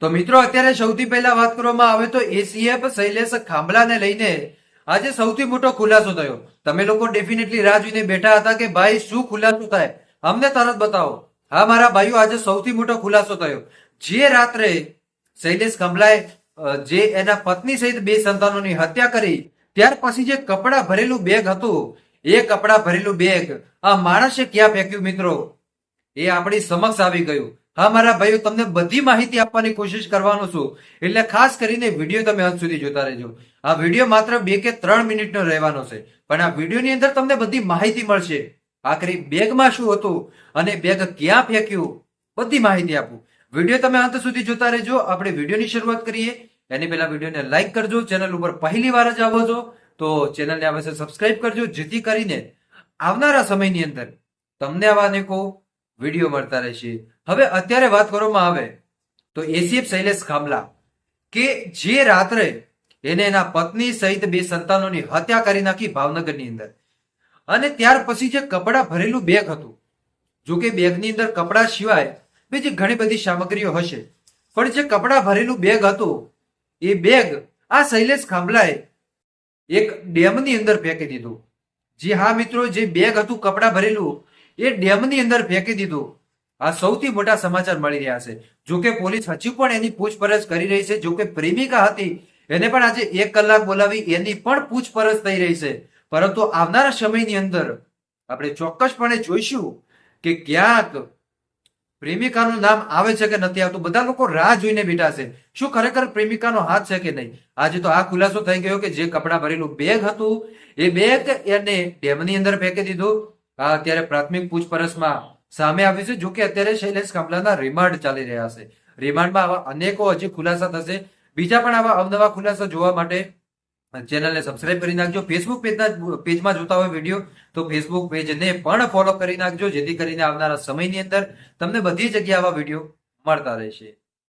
તો મિત્રો અત્યારે સૌથી પહેલા વાત કરવામાં આવે તો એસીએફ શૈલેષ ખાંભલાને લઈને આજે સૌથી મોટો ખુલાસો થયો. તમે લોકો ડેફિનેટલી રાહ જોઈને બેઠા હતા કે ભાઈ શું ખુલાસો થાય, અમને તરત બતાવો. હા મારા ભાઈઓ, આજે સૌથી મોટો ખુલાસો થયો. જે રાત્રે શૈલેષ ખાંભલાએ જે એના પત્ની સહિત બે સંતાનોની હત્યા કરી, ત્યાર પછી જે કપડા ભરેલું બેગ હતું, એ કપડા ભરેલું બેગ આ માણસે ક્યાં ફેંક્યું મિત્રો, એ આપણી સમક્ષ આવી ગયું. હા મારા ભાઈઓ, તમને બધી માહિતી આપવાની કોશિશ કરવાનો છું, એટલે ખાસ કરીને વિડીયો તમે અંત સુધી જોતા રહેજો. આ વિડીયો માત્ર 2 કે 3 મિનિટનો રહેવાનો છે, પણ આ વિડીયોની અંદર તમને બધી માહિતી મળશે. આખરી બેગમાં શું હતું અને બેગ ક્યાં ફેંક્યું, બધી માહિતી આપું. વિડીયો તમે અંત સુધી જોતા રહેજો. આપણે વિડીયોની શરૂઆત કરીએ એની પહેલા વિડીયોને લાઈક કરજો. ચેનલ ઉપર પહેલી વાર જ આવો છો તો ચેનલને અવશ્ય સબસ્ક્રાઇબ કરજો, જેથી કરીને આવનારા સમયની અંદર તમને આવા અનેકો વિડીયો મળતા રહેશે. હવે અત્યારે વાત કરવામાં આવે તો એસીએફ શૈલેષ ખાંભલા કે જે રાત્રે એને એના પત્ની સહિત બે સંતાનોની હત્યા કરી નાખી ભાવનગરની અંદર, અને ત્યાર પછી જે કપડા ભરેલું બેગ હતું, જો કે બેગની અંદર કપડા સિવાય બીજી ઘણી બધી સામગ્રીઓ હશે, પણ જે કપડા ભરેલું બેગ હતું એ બેગ આ શૈલેષ ખાંભલાએ એક ડેમની અંદર ફેંકી દીધું. જી હા મિત્રો, જે બેગ હતું કપડા ભરેલું એ ડેમની અંદર ફેંકી દીધું. આ સૌથી મોટા સમાચાર મળી રહ્યા છે. જો કે પોલીસ હજુ પણ એની પૂછપરછ કરી રહી છે. જો કે પ્રેમિકા હતી એને પણ આજે 1 કલાક બોલાવી એની પણ પૂછપરછ થઈ રહી છે. પરંતુ આવનારા સમયની અંદર આપણે ચોક્કસપણે જોઈશું કે ક્યાંક પ્રેમિકાનું નામ આવે છે કે નથી આવતું. બધા લોકો રાહ જોઈને બેઠા છે, શું ખરેખર પ્રેમિકાનો હાથ છે કે નહીં. આજે તો આ ખુલાસો થઈ ગયો કે જે કપડા ભરેલું બેગ હતું એ બેગ એને ડેમની અંદર ફેંકી દીધું. આ અત્યારે પ્રાથમિક પૂછપરછમાં સામે આવ્યું છે. જો કે અત્યારે શૈલેષ ખાંભલાના રિમાન્ડ ચાલી રહ્યા છે. રિમાન્ડમાં આવા અનેકો હજી ખુલાસા થશે. બીજા પણ આવા અવનવા ખુલાસા જોવા માટે ચેનલને સબસ્ક્રાઇબ કરી નાખજો. ફેસબુક પેજમાં જોતા હોય વિડીયો તો ફેસબુક પેજને પણ ફોલો કરી નાખજો, જેથી કરીને આવનારા સમયની અંદર તમને બધી જગ્યાએ આવા વિડીયો મળતા રહેશે.